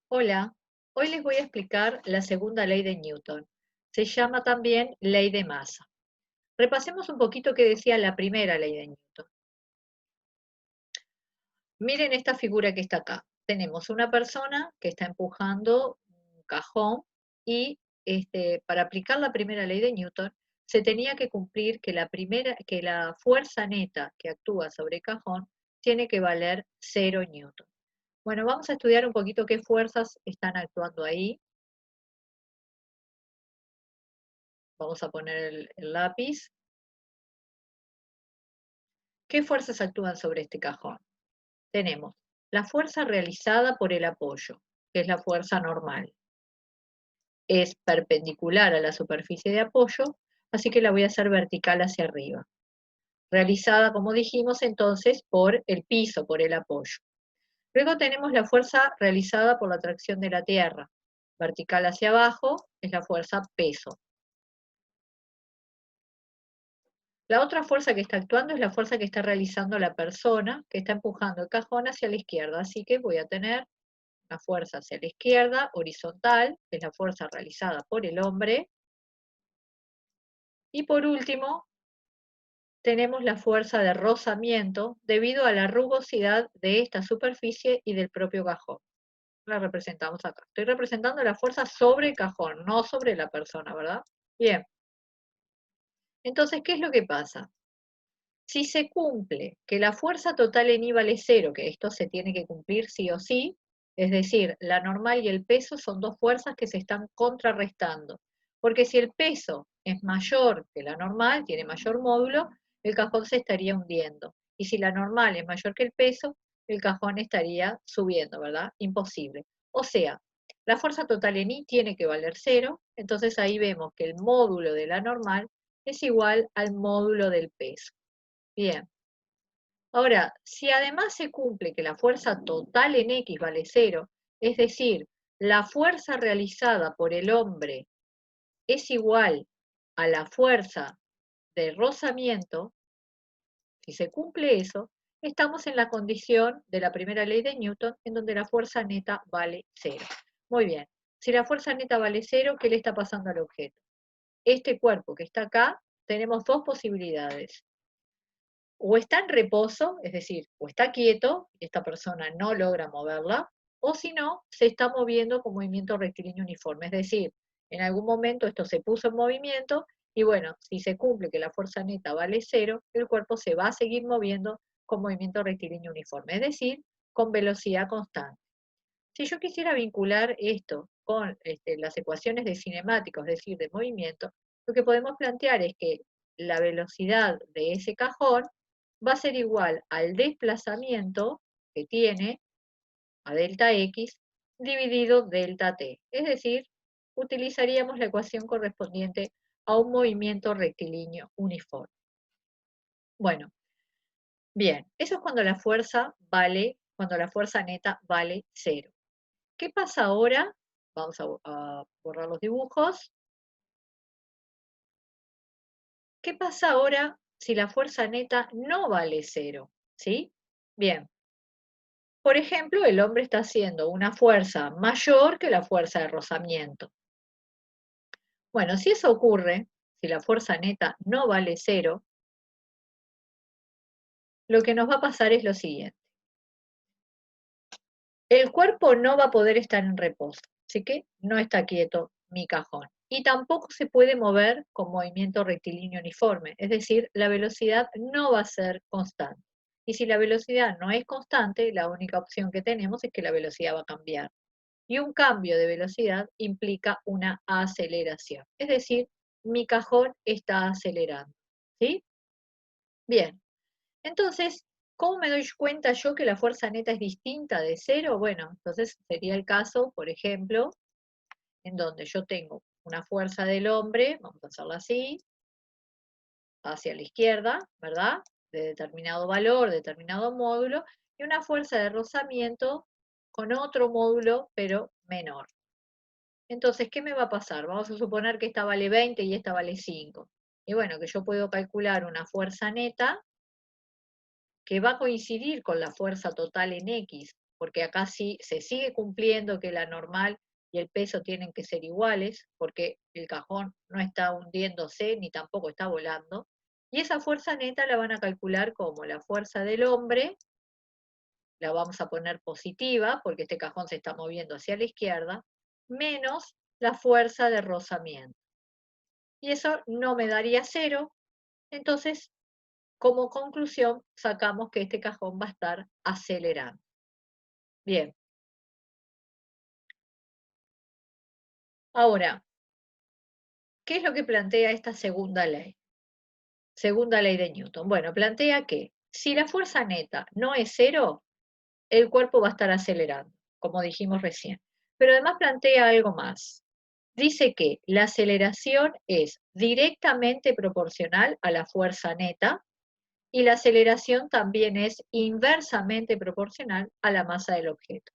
Hola, hoy les voy a explicar la segunda ley de Newton. Se llama también ley de masa. Repasemos un poquito qué decía la primera ley de Newton. Miren esta figura que está acá. Tenemos una persona que está empujando un cajón y para aplicar la primera ley de Newton se tenía que cumplir que la fuerza neta que actúa sobre el cajón tiene que valer 0 Newton. Bueno, vamos a estudiar un poquito qué fuerzas están actuando ahí. Vamos a poner el lápiz. ¿Qué fuerzas actúan sobre este cajón? Tenemos la fuerza realizada por el apoyo, que es la fuerza normal. Es perpendicular a la superficie de apoyo, así que la voy a hacer vertical hacia arriba. Realizada, como dijimos, entonces por el piso, por el apoyo. Luego tenemos la fuerza realizada por la tracción de la Tierra. Vertical hacia abajo es la fuerza peso. La otra fuerza que está actuando es la fuerza que está realizando la persona que está empujando el cajón hacia la izquierda. Así que voy a tener una fuerza hacia la izquierda, horizontal, que es la fuerza realizada por el hombre. Y por último, tenemos la fuerza de rozamiento debido a la rugosidad de esta superficie y del propio cajón. La representamos acá. Estoy representando la fuerza sobre el cajón, no sobre la persona, ¿verdad? Bien. Entonces, ¿qué es lo que pasa? Si se cumple que la fuerza total en I vale 0, que esto se tiene que cumplir sí o sí, es decir, la normal y el peso son dos fuerzas que se están contrarrestando, porque si el peso es mayor que la normal, tiene mayor módulo, el cajón se estaría hundiendo. Y si la normal es mayor que el peso, el cajón estaría subiendo, ¿verdad? Imposible. O sea, la fuerza total en I tiene que valer 0, entonces ahí vemos que el módulo de la normal es igual al módulo del peso. Bien. Ahora, si además se cumple que la fuerza total en X vale 0, es decir, la fuerza realizada por el hombre es igual a la fuerza de rozamiento, si se cumple eso, estamos en la condición de la primera ley de Newton, en donde la fuerza neta vale 0. Muy bien, si la fuerza neta vale 0, ¿qué le está pasando al objeto? Este cuerpo que está acá, tenemos dos posibilidades. O está en reposo, es decir, o está quieto, y esta persona no logra moverla, o si no, se está moviendo con movimiento rectilíneo uniforme, es decir, en algún momento esto se puso en movimiento y bueno, si se cumple que la fuerza neta vale 0, el cuerpo se va a seguir moviendo con movimiento rectilíneo uniforme, es decir, con velocidad constante. Si yo quisiera vincular esto con las ecuaciones de cinemático, es decir, de movimiento, lo que podemos plantear es que la velocidad de ese cajón va a ser igual al desplazamiento que tiene a delta x dividido delta t. Es decir, utilizaríamos la ecuación correspondiente a un movimiento rectilíneo uniforme. Bueno, bien, eso es cuando la fuerza neta vale 0. ¿Qué pasa ahora? Vamos a borrar los dibujos. ¿Qué pasa ahora si la fuerza neta no vale 0? ¿Sí? Bien. Por ejemplo, el hombre está haciendo una fuerza mayor que la fuerza de rozamiento. Bueno, si eso ocurre, si la fuerza neta no vale 0, lo que nos va a pasar es lo siguiente. El cuerpo no va a poder estar en reposo, así que no está quieto mi cajón. Y tampoco se puede mover con movimiento rectilíneo uniforme, es decir, la velocidad no va a ser constante. Y si la velocidad no es constante, la única opción que tenemos es que la velocidad va a cambiar. Y un cambio de velocidad implica una aceleración, es decir, mi cajón está acelerando. ¿Sí? Bien, entonces, ¿cómo me doy cuenta yo que la fuerza neta es distinta de 0? Bueno, entonces sería el caso, por ejemplo, en donde yo tengo una fuerza del hombre, vamos a hacerla así, hacia la izquierda, ¿verdad? De determinado valor, determinado módulo, y una fuerza de rozamiento con otro módulo, pero menor. Entonces, ¿qué me va a pasar? Vamos a suponer que esta vale 20 y esta vale 5. Y bueno, que yo puedo calcular una fuerza neta que va a coincidir con la fuerza total en X porque acá sí se sigue cumpliendo que la normal y el peso tienen que ser iguales, porque el cajón no está hundiéndose ni tampoco está volando. Y esa fuerza neta la van a calcular como la fuerza del hombre, la vamos a poner positiva, porque este cajón se está moviendo hacia la izquierda, menos la fuerza de rozamiento. Y eso no me daría cero, entonces como conclusión sacamos que este cajón va a estar acelerando. Bien, ahora, ¿qué es lo que plantea esta segunda ley? Segunda ley de Newton. Bueno, plantea que si la fuerza neta no es cero, el cuerpo va a estar acelerando, como dijimos recién. Pero además plantea algo más. Dice que la aceleración es directamente proporcional a la fuerza neta y la aceleración también es inversamente proporcional a la masa del objeto.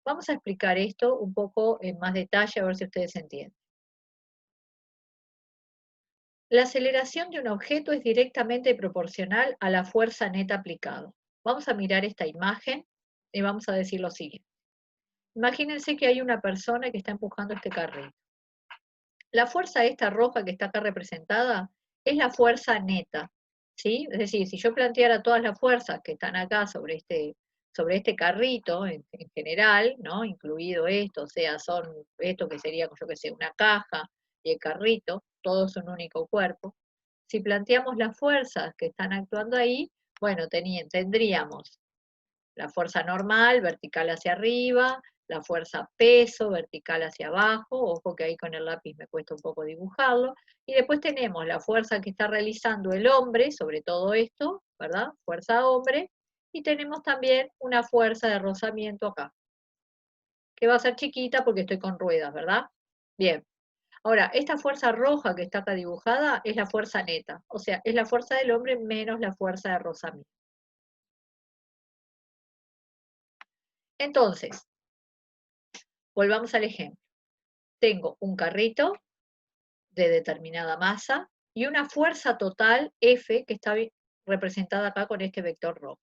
Vamos a explicar esto un poco en más detalle, a ver si ustedes entienden. La aceleración de un objeto es directamente proporcional a la fuerza neta aplicada. Vamos a mirar esta imagen y vamos a decir lo siguiente. Imagínense que hay una persona que está empujando este carrito. La fuerza esta roja que está acá representada es la fuerza neta, ¿sí? Es decir, si yo planteara todas las fuerzas que están acá sobre este carrito en general, ¿no? Incluido esto, o sea, son esto que sería, yo que sé, una caja y el carrito, todo es un único cuerpo. Si planteamos las fuerzas que están actuando ahí, bueno, tendríamos la fuerza normal, vertical hacia arriba, la fuerza peso, vertical hacia abajo, ojo que ahí con el lápiz me cuesta un poco dibujarlo, y después tenemos la fuerza que está realizando el hombre sobre todo esto, ¿verdad? Fuerza hombre, y tenemos también una fuerza de rozamiento acá, que va a ser chiquita porque estoy con ruedas, ¿verdad? Bien. Ahora, esta fuerza roja que está acá dibujada es la fuerza neta, o sea, es la fuerza del hombre menos la fuerza de rozamiento. Entonces, volvamos al ejemplo. Tengo un carrito de determinada masa y una fuerza total F que está representada acá con este vector rojo.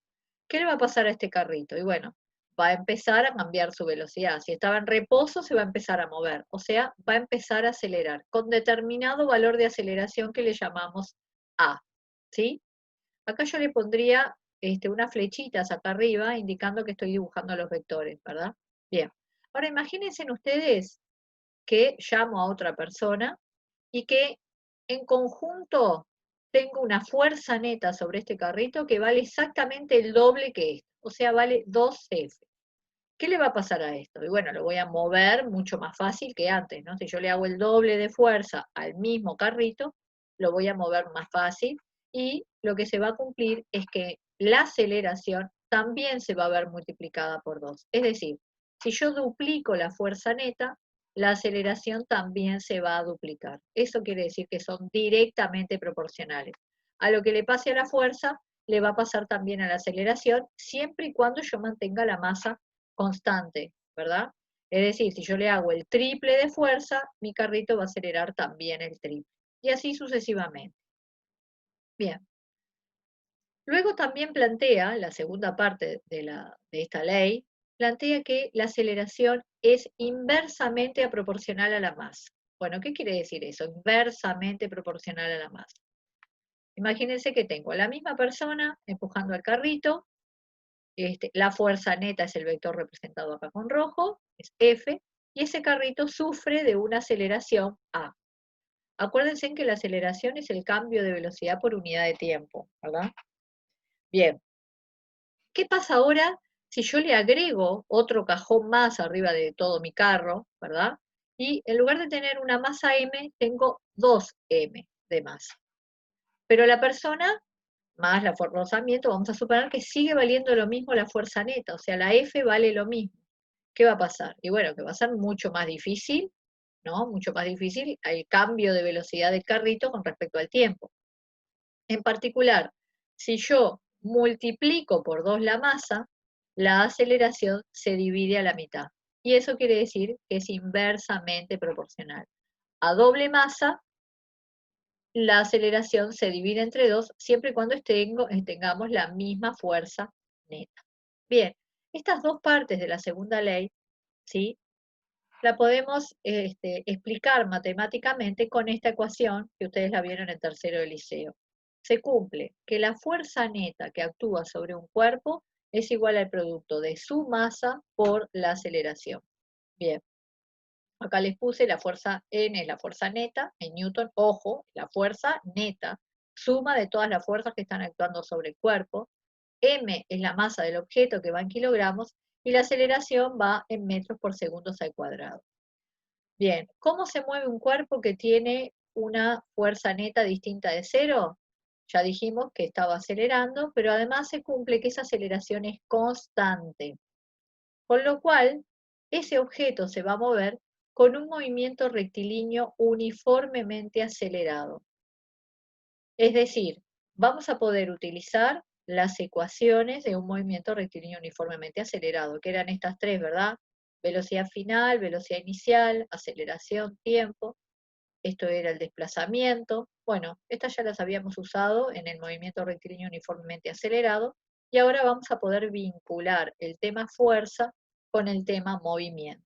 ¿Qué le va a pasar a este carrito? Y bueno, va a empezar a cambiar su velocidad. Si estaba en reposo, se va a empezar a mover. O sea, va a empezar a acelerar con determinado valor de aceleración que le llamamos A. ¿Sí? Acá yo le pondría unas flechitas acá arriba indicando que estoy dibujando los vectores, ¿verdad? Bien. Ahora imagínense ustedes que llamo a otra persona y que en conjunto tengo una fuerza neta sobre este carrito que vale exactamente el doble que esto, o sea, vale 2F. ¿Qué le va a pasar a esto? Y bueno, lo voy a mover mucho más fácil que antes, ¿no? Si yo le hago el doble de fuerza al mismo carrito, lo voy a mover más fácil y lo que se va a cumplir es que la aceleración también se va a ver multiplicada por 2. Es decir, si yo duplico la fuerza neta, la aceleración también se va a duplicar. Eso quiere decir que son directamente proporcionales. A lo que le pase a la fuerza, le va a pasar también a la aceleración, siempre y cuando yo mantenga la masa constante, ¿verdad? Es decir, si yo le hago el triple de fuerza, mi carrito va a acelerar también el triple. Y así sucesivamente. Bien. Luego también plantea, la segunda parte de esta ley, plantea que la aceleración es inversamente proporcional a la masa. Bueno, ¿qué quiere decir eso? Inversamente proporcional a la masa. Imagínense que tengo a la misma persona empujando al carrito, la fuerza neta es el vector representado acá con rojo, es F, y ese carrito sufre de una aceleración A. Acuérdense que la aceleración es el cambio de velocidad por unidad de tiempo, ¿verdad? Bien, ¿qué pasa ahora si yo le agrego otro cajón más arriba de todo mi carro, ¿verdad? Y en lugar de tener una masa M, tengo 2M de masa. Pero la persona más el rozamiento, vamos a suponer que sigue valiendo lo mismo la fuerza neta, o sea, la F vale lo mismo. ¿Qué va a pasar? Y bueno, que va a ser mucho más difícil, ¿no? Mucho más difícil el cambio de velocidad del carrito con respecto al tiempo. En particular, si yo multiplico por 2 la masa, la aceleración se divide a la mitad. Y eso quiere decir que es inversamente proporcional. A doble masa, la aceleración se divide entre 2 siempre y cuando tengamos la misma fuerza neta. Bien, Estas dos partes de la segunda ley, ¿sí? La podemos explicar matemáticamente con esta ecuación que ustedes la vieron en tercero de liceo. Se cumple que la fuerza neta que actúa sobre un cuerpo es igual al producto de su masa por la aceleración. Bien, acá les puse la fuerza N es la fuerza neta, en Newton, ojo, la fuerza neta, suma de todas las fuerzas que están actuando sobre el cuerpo. M es la masa del objeto que va en kilogramos y la aceleración va en metros por segundos al cuadrado. Bien, ¿cómo se mueve un cuerpo que tiene una fuerza neta distinta de cero? Ya dijimos que estaba acelerando, pero además se cumple que esa aceleración es constante. Con lo cual, ese objeto se va a mover con un movimiento rectilíneo uniformemente acelerado. Es decir, vamos a poder utilizar las ecuaciones de un movimiento rectilíneo uniformemente acelerado, que eran estas tres, ¿verdad? Velocidad final, velocidad inicial, aceleración, tiempo. Esto era el desplazamiento. Bueno, estas ya las habíamos usado en el movimiento rectilíneo uniformemente acelerado, y ahora vamos a poder vincular el tema fuerza con el tema movimiento.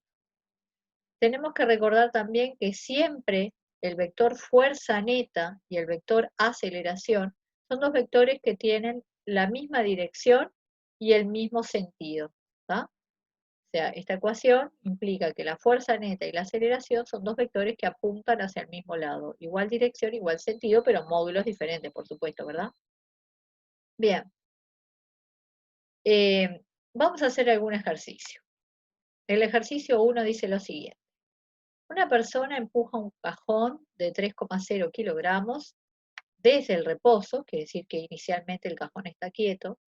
Tenemos que recordar también que siempre el vector fuerza neta y el vector aceleración son dos vectores que tienen la misma dirección y el mismo sentido, ¿tá? O sea, esta ecuación implica que la fuerza neta y la aceleración son dos vectores que apuntan hacia el mismo lado. Igual dirección, igual sentido, pero módulos diferentes, por supuesto, ¿verdad? Bien. Vamos a hacer algún ejercicio. El ejercicio 1 dice lo siguiente. Una persona empuja un cajón de 3,0 kilogramos desde el reposo, quiere decir que inicialmente el cajón está quieto,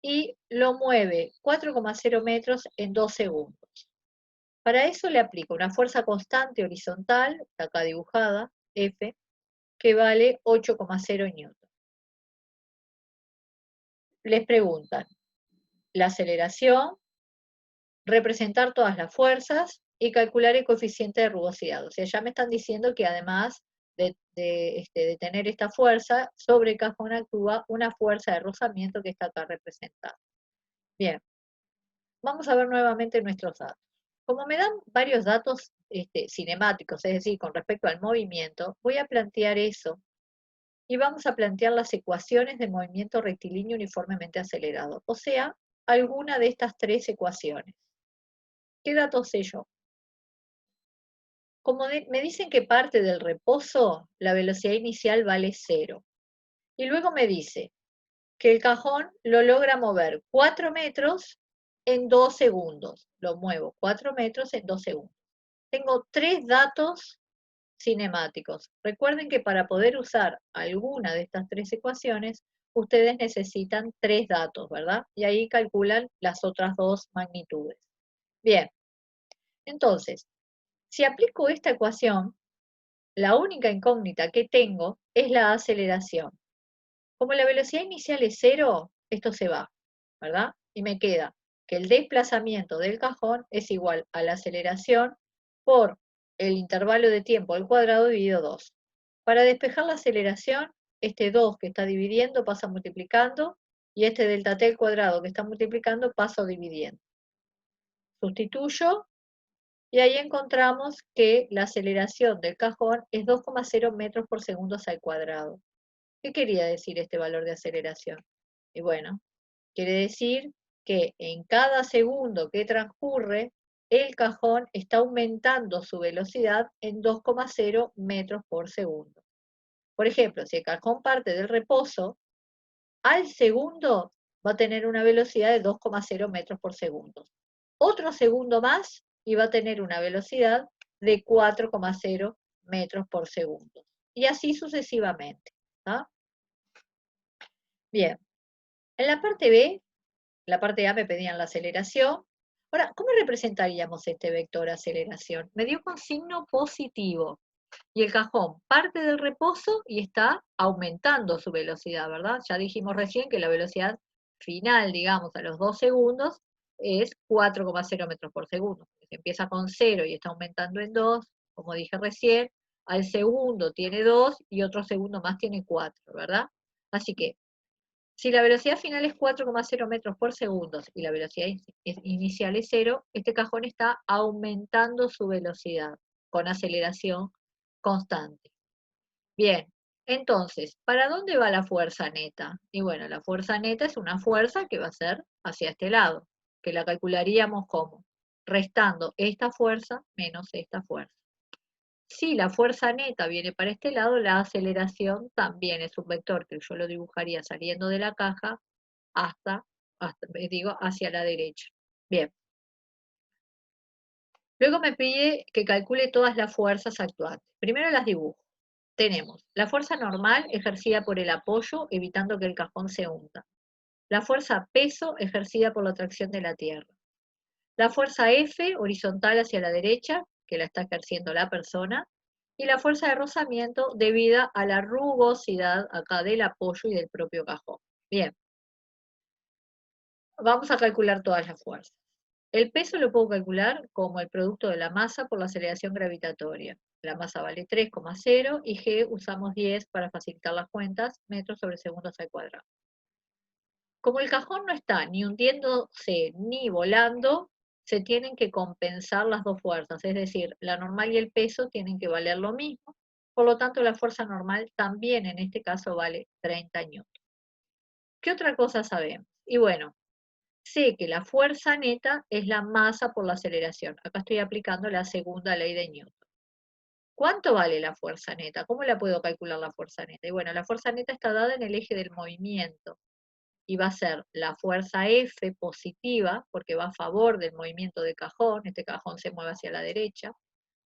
y lo mueve 4,0 metros en 2 segundos. Para eso le aplica una fuerza constante horizontal, acá dibujada, F, que vale 8,0 newton. Les preguntan la aceleración, representar todas las fuerzas y calcular el coeficiente de rugosidad. O sea, ya me están diciendo que además de tener esta fuerza, sobre el cajón actúa una fuerza de rozamiento que está acá representada. Bien, vamos a ver nuevamente nuestros datos. Como me dan varios datos cinemáticos, es decir, con respecto al movimiento, voy a plantear eso y vamos a plantear las ecuaciones de movimiento rectilíneo uniformemente acelerado, o sea, alguna de estas tres ecuaciones. ¿Qué datos sé yo? Como me dicen que parte del reposo, la velocidad inicial vale 0. Y luego me dice que el cajón lo logra mover 4 metros en 2 segundos. Lo muevo 4 metros en 2 segundos. Tengo tres datos cinemáticos. Recuerden que para poder usar alguna de estas tres ecuaciones, ustedes necesitan tres datos, ¿verdad? Y ahí calculan las otras dos magnitudes. Bien, entonces, si aplico esta ecuación, la única incógnita que tengo es la aceleración. Como la velocidad inicial es 0, esto se va, ¿verdad? Y me queda que el desplazamiento del cajón es igual a la aceleración por el intervalo de tiempo al cuadrado dividido 2. Para despejar la aceleración, este 2 que está dividiendo pasa multiplicando, y este delta t al cuadrado que está multiplicando pasa dividiendo. Sustituyo, y ahí encontramos que la aceleración del cajón es 2,0 metros por segundo al cuadrado. ¿Qué quería decir este valor de aceleración? Y bueno, quiere decir que en cada segundo que transcurre, el cajón está aumentando su velocidad en 2,0 metros por segundo. Por ejemplo, si el cajón parte del reposo, al segundo va a tener una velocidad de 2,0 metros por segundo. Otro segundo más y va a tener una velocidad de 4,0 metros por segundo. Y así sucesivamente. ¿Ah? Bien, en la parte B, la parte A me pedían la aceleración. Ahora, ¿cómo representaríamos este vector aceleración? Me dio con signo positivo. Y el cajón parte del reposo y está aumentando su velocidad, ¿verdad? Ya dijimos recién que la velocidad final, digamos, a los 2 segundos es 4,0 metros por segundo. Si empieza con 0 y está aumentando en 2, como dije recién, al segundo tiene 2 y otro segundo más tiene 4, ¿verdad? Así que Si la velocidad final es 4,0 metros por segundo y la velocidad inicial es 0, este cajón está aumentando su velocidad con aceleración constante. Bien, entonces, ¿para dónde va la fuerza neta? Y bueno, la fuerza neta es una fuerza que va a ser hacia este lado, que la calcularíamos como restando esta fuerza menos esta fuerza. Si la fuerza neta viene para este lado, la aceleración también es un vector que yo lo dibujaría saliendo de la caja digo, hacia la derecha. Bien. Luego me pide que calcule todas las fuerzas actuantes. Primero las dibujo. Tenemos la fuerza normal ejercida por el apoyo, evitando que el cajón se hunda. La fuerza peso ejercida por la tracción de la tierra. La fuerza F horizontal hacia la derecha, que la está ejerciendo la persona. Y la fuerza de rozamiento debida a la rugosidad acá del apoyo y del propio cajón. Bien, vamos a calcular todas las fuerzas. El peso lo puedo calcular como el producto de la masa por la aceleración gravitatoria. La masa vale 3,0 y G usamos 10 para facilitar las cuentas, metros sobre segundos al cuadrado. Como el cajón no está ni hundiéndose ni volando, se tienen que compensar las dos fuerzas, es decir, la normal y el peso tienen que valer lo mismo, por lo tanto la fuerza normal también en este caso vale 30 newtons. ¿Qué otra cosa sabemos? Y bueno, sé que la fuerza neta es la masa por la aceleración. Acá estoy aplicando la segunda ley de Newton. ¿Cuánto vale la fuerza neta? ¿Cómo la puedo calcular la fuerza neta? Y bueno, la fuerza neta está dada en el eje del movimiento y va a ser la fuerza F positiva, porque va a favor del movimiento de cajón, este cajón se mueve hacia la derecha,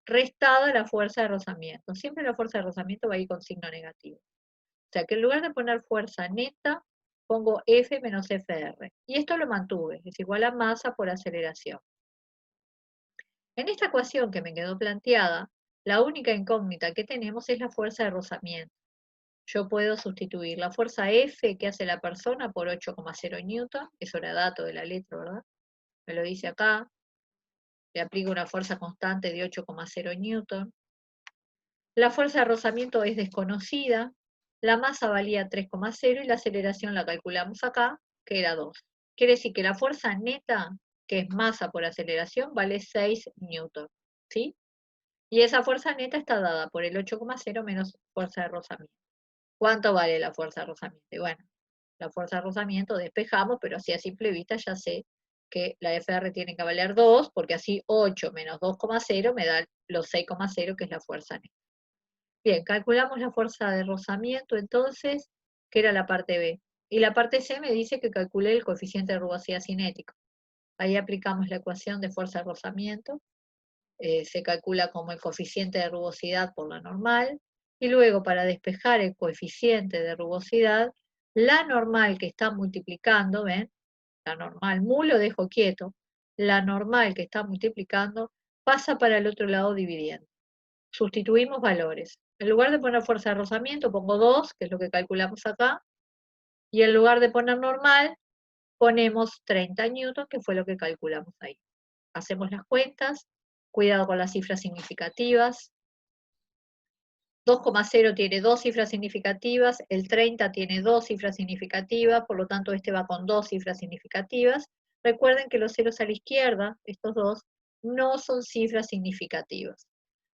restada la fuerza de rozamiento. Siempre la fuerza de rozamiento va a ir con signo negativo. O sea que en lugar de poner fuerza neta, pongo F menos FR. Y esto lo mantuve, es igual a masa por aceleración. En esta ecuación que me quedó planteada, la única incógnita que tenemos es la fuerza de rozamiento. Yo puedo sustituir la fuerza F que hace la persona por 8,0 newton, eso era dato de la letra, ¿verdad? Me lo dice acá. Le aplico una fuerza constante de 8,0 newton. La fuerza de rozamiento es desconocida, la masa valía 3,0 y la aceleración la calculamos acá, que era 2. Quiere decir que la fuerza neta, que es masa por aceleración, vale 6 newton, ¿sí? Y esa fuerza neta está dada por el 8,0 menos fuerza de rozamiento. ¿Cuánto vale la fuerza de rozamiento? Y bueno, la fuerza de rozamiento despejamos, pero así a simple vista ya sé que la FR tiene que valer 2, porque así 8 menos 2,0 me da los 6,0, que es la fuerza neta. Bien, calculamos la fuerza de rozamiento entonces, que era la parte B. Y la parte C me dice que calcule el coeficiente de rugosidad cinético. Ahí aplicamos la ecuación de fuerza de rozamiento. Se calcula como el coeficiente de rugosidad por la normal. Y luego, para despejar el coeficiente de rugosidad, la normal que está multiplicando, ¿ven? La normal, mu lo dejo quieto. La normal que está multiplicando pasa para el otro lado dividiendo. Sustituimos valores. En lugar de poner fuerza de rozamiento, pongo 2, que es lo que calculamos acá, y en lugar de poner normal, ponemos 30 newton, que fue lo que calculamos ahí. Hacemos las cuentas, cuidado con las cifras significativas. 2,0 tiene dos cifras significativas, el 30 tiene dos cifras significativas, por lo tanto este va con dos cifras significativas. Recuerden que los ceros a la izquierda, estos dos, no son cifras significativas.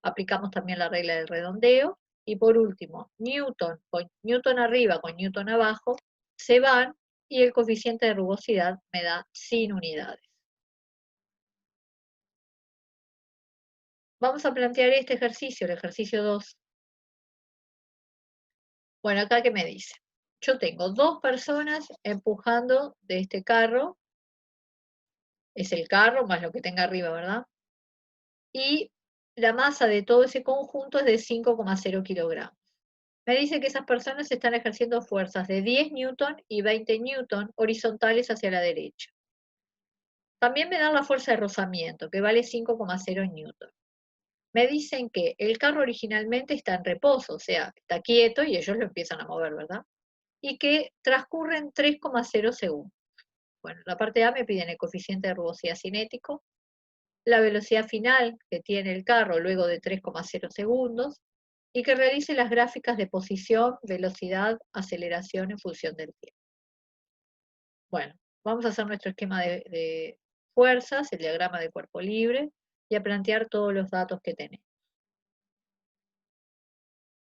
Aplicamos también la regla del redondeo. Y por último, Newton, con Newton arriba con Newton abajo, se van y el coeficiente de rugosidad me da sin unidades. Vamos a plantear este ejercicio, el ejercicio 2. Bueno, acá ¿qué me dice? Yo tengo dos personas empujando de este carro, es el carro más lo que tenga arriba, ¿verdad? Y la masa de todo ese conjunto es de 5,0 kilogramos. Me dice que esas personas están ejerciendo fuerzas de 10 newton y 20 newton horizontales hacia la derecha. También me dan la fuerza de rozamiento, que vale 5,0 newton. Me dicen que el carro originalmente está en reposo, o sea, está quieto y ellos lo empiezan a mover, ¿verdad? Y que transcurren 3,0 segundos. Bueno, la parte A me piden el coeficiente de rugosidad cinético, la velocidad final que tiene el carro luego de 3,0 segundos y que realice las gráficas de posición, velocidad, aceleración en función del tiempo. Bueno, vamos a hacer nuestro esquema de fuerzas, el diagrama de cuerpo libre, y a plantear todos los datos que tenemos.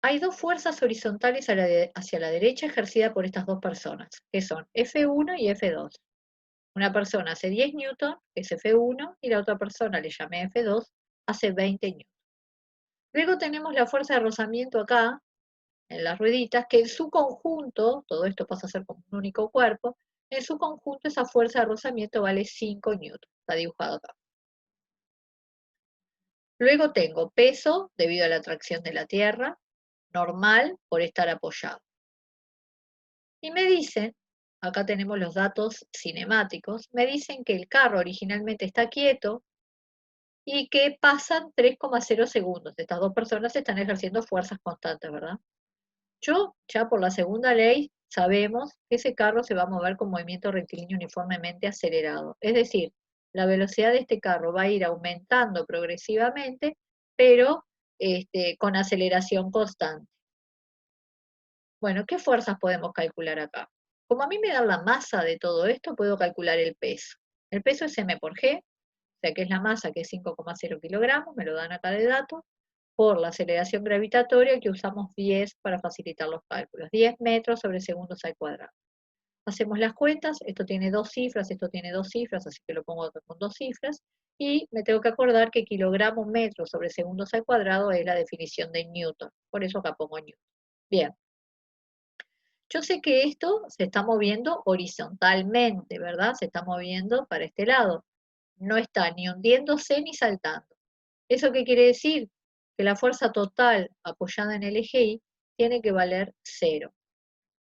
Hay dos fuerzas horizontales hacia la derecha ejercidas por estas dos personas, que son F1 y F2. Una persona hace 10 newton, que es F1, y la otra persona, le llamé F2, hace 20 newton. Luego tenemos la fuerza de rozamiento acá, en las rueditas, que en su conjunto, todo esto pasa a ser como un único cuerpo, en su conjunto esa fuerza de rozamiento vale 5 newton, está dibujado acá. Luego tengo peso, debido a la atracción de la Tierra, normal, por estar apoyado. Y me dicen, acá tenemos los datos cinemáticos, me dicen que el carro originalmente está quieto y que pasan 3,0 segundos. Estas dos personas están ejerciendo fuerzas constantes, ¿verdad? Yo, ya por la segunda ley, sabemos que ese carro se va a mover con movimiento rectilíneo uniformemente acelerado. Es decir, la velocidad de este carro va a ir aumentando progresivamente, pero con aceleración constante. Bueno, ¿qué fuerzas podemos calcular acá? Como a mí me dan la masa de todo esto, puedo calcular el peso. El peso es m por g, o sea que es la masa, que es 5,0 kilogramos, me lo dan acá de dato, por la aceleración gravitatoria, que usamos 10 para facilitar los cálculos. 10 metros sobre segundos al cuadrado. Hacemos las cuentas, esto tiene dos cifras, esto tiene dos cifras, así que lo pongo acá con dos cifras, y me tengo que acordar que kilogramos metros sobre segundos al cuadrado es la definición de Newton, por eso acá pongo Newton. Bien, yo sé que esto se está moviendo horizontalmente, ¿verdad? Se está moviendo para este lado. No está ni hundiéndose ni saltando. ¿Eso qué quiere decir? Que la fuerza total apoyada en el eje Y tiene que valer 0.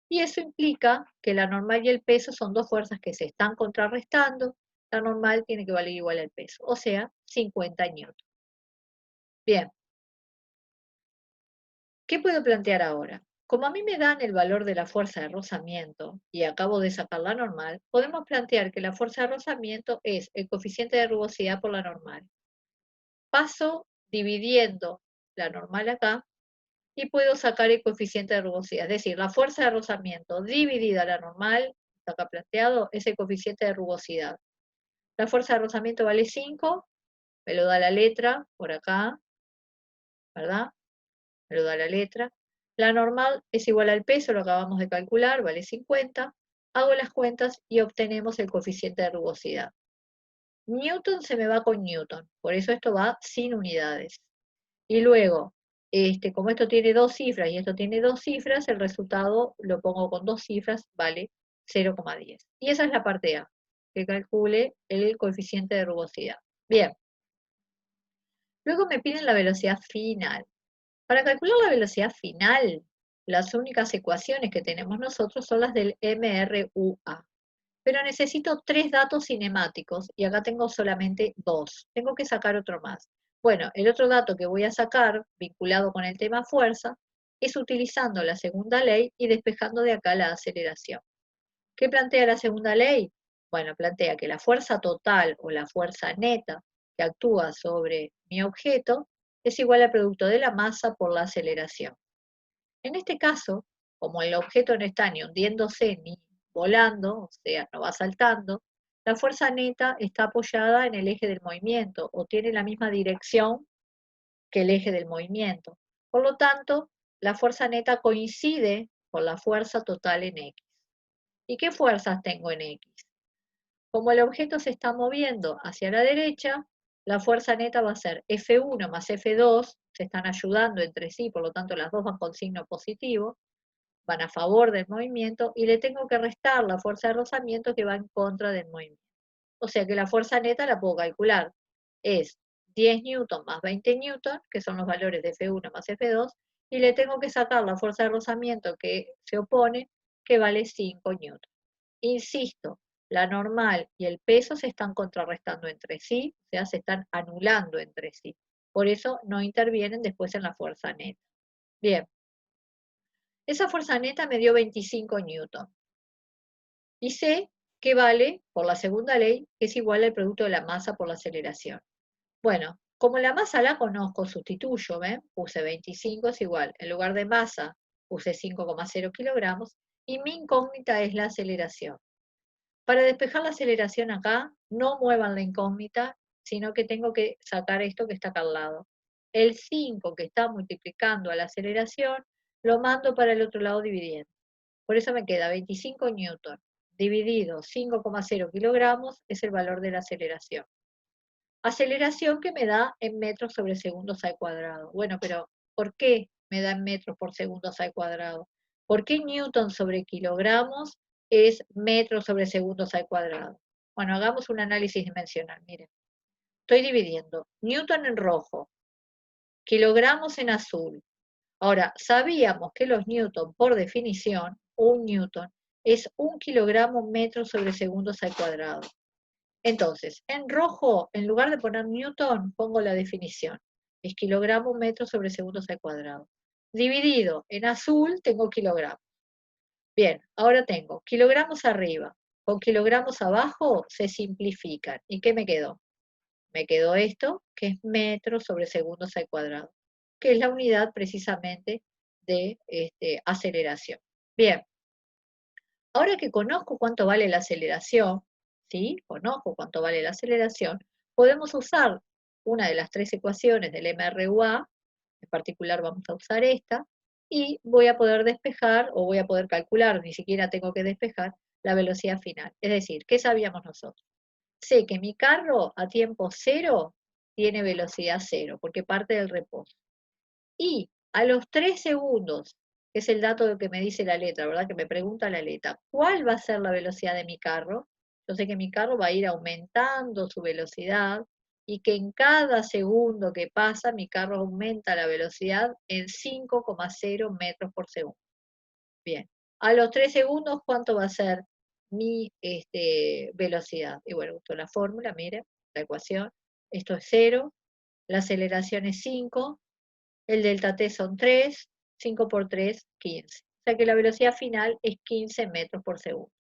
Y eso implica que la normal y el peso son dos fuerzas que se están contrarrestando. La normal tiene que valer igual al peso, o sea, 50 newton. Bien, ¿qué puedo plantear ahora? Como a mí me dan el valor de la fuerza de rozamiento y acabo de sacar la normal, podemos plantear que la fuerza de rozamiento es el coeficiente de rugosidad por la normal. Paso dividiendo la normal acá y puedo sacar el coeficiente de rugosidad. Es decir, la fuerza de rozamiento dividida la normal, está acá planteado, es el coeficiente de rugosidad. La fuerza de rozamiento vale 5, me lo da la letra por acá, ¿verdad? Me lo da la letra. La normal es igual al peso, lo acabamos de calcular, vale 50. Hago las cuentas y obtenemos el coeficiente de rugosidad. Newton se me va con Newton, por eso esto va sin unidades. Y luego, como esto tiene dos cifras y esto tiene dos cifras, el resultado lo pongo con dos cifras, vale 0,10. Y esa es la parte A, que calcule el coeficiente de rugosidad. Bien. Luego me piden la velocidad final. Para calcular la velocidad final, las únicas ecuaciones que tenemos nosotros son las del MRUA. Pero necesito tres datos cinemáticos y acá tengo solamente dos. Tengo que sacar otro más. Bueno, el otro dato que voy a sacar, vinculado con el tema fuerza, es utilizando la segunda ley y despejando de acá la aceleración. ¿Qué plantea la segunda ley? Bueno, plantea que la fuerza total o la fuerza neta que actúa sobre mi objeto es igual al producto de la masa por la aceleración. En este caso, como el objeto no está ni hundiéndose ni volando, o sea, no va saltando, la fuerza neta está apoyada en el eje del movimiento o tiene la misma dirección que el eje del movimiento. Por lo tanto, la fuerza neta coincide con la fuerza total en X. ¿Y qué fuerzas tengo en X? Como el objeto se está moviendo hacia la derecha, la fuerza neta va a ser F1 más F2, se están ayudando entre sí, por lo tanto las dos van con signo positivo, van a favor del movimiento, y le tengo que restar la fuerza de rozamiento que va en contra del movimiento. O sea que la fuerza neta la puedo calcular. Es 10 newton más 20 newton, que son los valores de F1 más F2, y le tengo que sacar la fuerza de rozamiento que se opone, que vale 5 newton. Insisto, la normal y el peso se están contrarrestando entre sí, o sea, se están anulando entre sí. Por eso no intervienen después en la fuerza neta. Bien, esa fuerza neta me dio 25 newton. Y sé que vale, por la segunda ley, que es igual al producto de la masa por la aceleración. Bueno, como la masa la conozco, sustituyo, ¿ven? Puse 25 es igual. En lugar de masa, puse 5,0 kilogramos. Y mi incógnita es la aceleración. Para despejar la aceleración acá, no muevan la incógnita, sino que tengo que sacar esto que está acá al lado. El 5 que está multiplicando a la aceleración, lo mando para el otro lado dividiendo. Por eso me queda 25 newton dividido 5,0 kilogramos es el valor de la aceleración. Aceleración que me da en metros sobre segundos al cuadrado. Bueno, pero ¿por qué me da en metros por segundos al cuadrado? ¿Por qué newton sobre kilogramos es metros sobre segundos al cuadrado? Bueno, hagamos un análisis dimensional. Miren, estoy dividiendo newton en rojo, kilogramos en azul. Ahora, sabíamos que los newton, por definición, un newton es 1 kilogramo metros sobre segundos al cuadrado. Entonces, en rojo, en lugar de poner newton, pongo la definición. Es kilogramo metros sobre segundos al cuadrado. Dividido en azul, tengo kilogramos. Bien, ahora tengo kilogramos arriba con kilogramos abajo, se simplifican. ¿Y qué me quedó? Me quedó esto, que es metros sobre segundos al cuadrado, que es la unidad precisamente de aceleración. Bien, ahora que conozco cuánto vale la aceleración, ¿sí? Conozco cuánto vale la aceleración, podemos usar una de las tres ecuaciones del MRUA, en particular vamos a usar esta, y voy a poder despejar, o voy a poder calcular, ni siquiera tengo que despejar, la velocidad final. Es decir, ¿qué sabíamos nosotros? Sé que mi carro a tiempo cero tiene velocidad cero, porque parte del reposo. Y a los 3 segundos, que es el dato que me dice la letra, ¿verdad? Que me pregunta la letra, ¿cuál va a ser la velocidad de mi carro? Yo sé que mi carro va a ir aumentando su velocidad y que en cada segundo que pasa mi carro aumenta la velocidad en 5,0 metros por segundo. Bien, a los 3 segundos, ¿cuánto va a ser mi velocidad? Y bueno, uso la fórmula, miren, la ecuación. Esto es 0, la aceleración es 5, el delta t son 3, 5 por 3, 15. O sea que la velocidad final es 15 metros por segundo.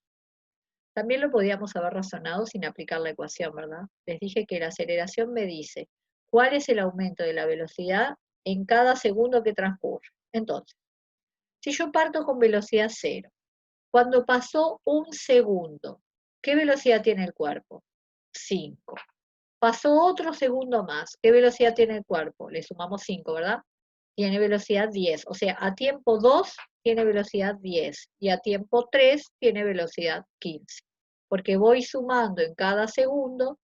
También lo podíamos haber razonado sin aplicar la ecuación, ¿verdad? Les dije que la aceleración me dice cuál es el aumento de la velocidad en cada segundo que transcurre. Entonces, si yo parto con velocidad 0, cuando pasó un segundo, ¿qué velocidad tiene el cuerpo? 5. Pasó otro segundo más, ¿qué velocidad tiene el cuerpo? Le sumamos 5, ¿verdad? Tiene velocidad 10. O sea, a tiempo 2 tiene velocidad 10 y a tiempo 3 tiene velocidad 15. Porque voy sumando en cada segundo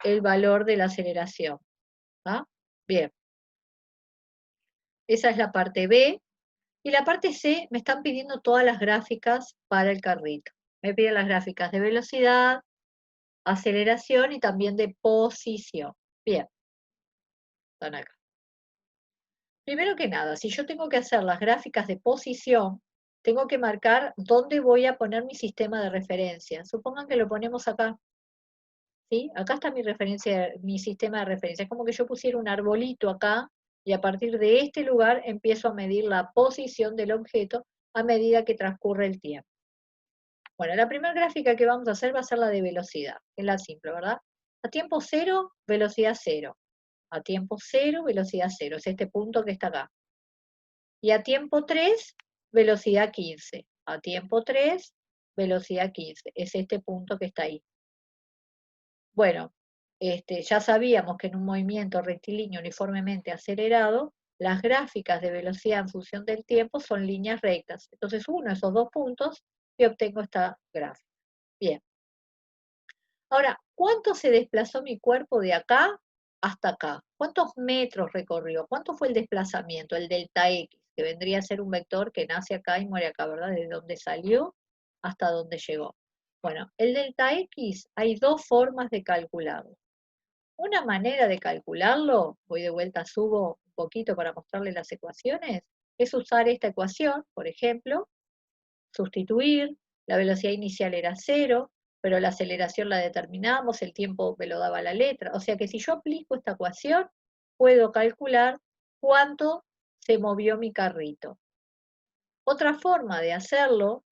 el valor de la aceleración. ¿Ah? Bien, esa es la parte B. Y la parte C me están pidiendo todas las gráficas para el carrito. Me piden las gráficas de velocidad, aceleración y también de posición. Bien, están acá. Primero que nada, si yo tengo que hacer las gráficas de posición, tengo que marcar dónde voy a poner mi sistema de referencia. Supongan que lo ponemos acá, ¿sí? Acá está mi referencia, mi sistema de referencia. Es como que yo pusiera un arbolito acá y a partir de este lugar empiezo a medir la posición del objeto a medida que transcurre el tiempo. Bueno, la primera gráfica que vamos a hacer va a ser la de velocidad, que es la simple, ¿verdad? A tiempo cero, velocidad cero. A tiempo cero, velocidad cero. Es este punto que está acá. Y a tiempo 3, velocidad 15. A tiempo 3, velocidad 15. Es este punto que está ahí. Bueno, ya sabíamos que en un movimiento rectilíneo uniformemente acelerado, las gráficas de velocidad en función del tiempo son líneas rectas. Entonces uno esos dos puntos y obtengo esta gráfica. Bien. Ahora, ¿cuánto se desplazó mi cuerpo de acá hasta acá? ¿Cuántos metros recorrió? ¿Cuánto fue el desplazamiento, el delta X, que vendría a ser un vector que nace acá y muere acá, ¿verdad? Desde donde salió hasta donde llegó. Bueno, el delta X hay dos formas de calcularlo. Una manera de calcularlo, voy de vuelta, subo un poquito para mostrarles las ecuaciones, es usar esta ecuación, por ejemplo, sustituir, la velocidad inicial era 0, pero la aceleración la determinamos, el tiempo me lo daba la letra. O sea que si yo aplico esta ecuación, puedo calcular cuánto se movió mi carrito. Otra forma de hacerlo,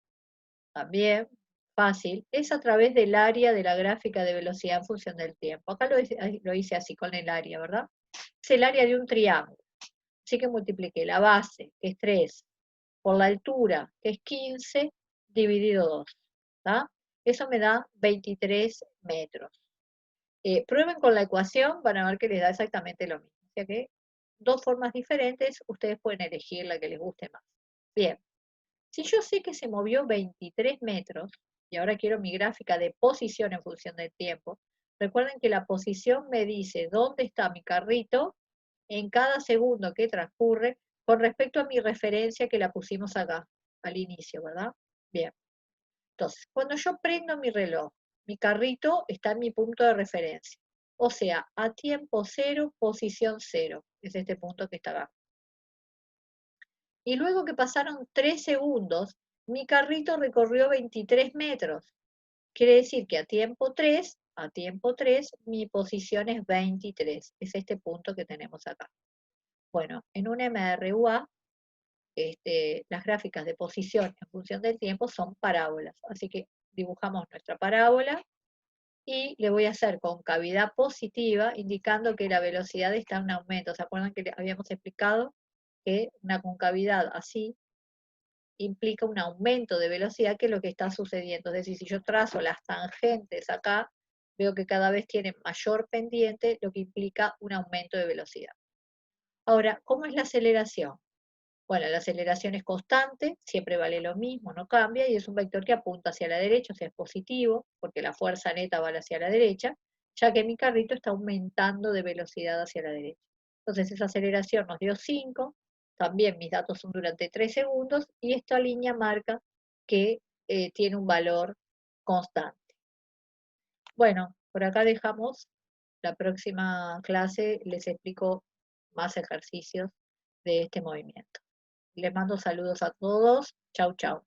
también fácil, es a través del área de la gráfica de velocidad en función del tiempo. Acá lo hice así con el área, ¿verdad? Es el área de un triángulo. Así que multipliqué la base, que es 3, por la altura, que es 15, dividido 2. ¿Tá? Eso me da 23 metros. Prueben con la ecuación, van a ver que les da exactamente lo mismo. O sea que dos formas diferentes, ustedes pueden elegir la que les guste más. Bien, si yo sé que se movió 23 metros, y ahora quiero mi gráfica de posición en función del tiempo, recuerden que la posición me dice dónde está mi carrito en cada segundo que transcurre con respecto a mi referencia que la pusimos acá, al inicio, ¿verdad? Bien. Entonces, cuando yo prendo mi reloj, mi carrito está en mi punto de referencia. O sea, a tiempo cero, posición cero. Es este punto que está acá. Y luego que pasaron 3 segundos, mi carrito recorrió 23 metros. Quiere decir que a tiempo 3, mi posición es 23. Es este punto que tenemos acá. Bueno, en un MRUA, las gráficas de posición en función del tiempo son parábolas. Así que dibujamos nuestra parábola y le voy a hacer concavidad positiva, indicando que la velocidad está en aumento. ¿Se acuerdan que habíamos explicado que una concavidad así implica un aumento de velocidad, que es lo que está sucediendo? Es decir, si yo trazo las tangentes acá, veo que cada vez tienen mayor pendiente, lo que implica un aumento de velocidad. Ahora, ¿cómo es la aceleración? Bueno, la aceleración es constante, siempre vale lo mismo, no cambia, y es un vector que apunta hacia la derecha, o sea, es positivo, porque la fuerza neta va hacia la derecha, ya que mi carrito está aumentando de velocidad hacia la derecha. Entonces, esa aceleración nos dio 5, también mis datos son durante 3 segundos, y esta línea marca que tiene un valor constante. Bueno, por acá dejamos. La próxima clase les explico más ejercicios de este movimiento. Les mando saludos a todos. Chau, chau.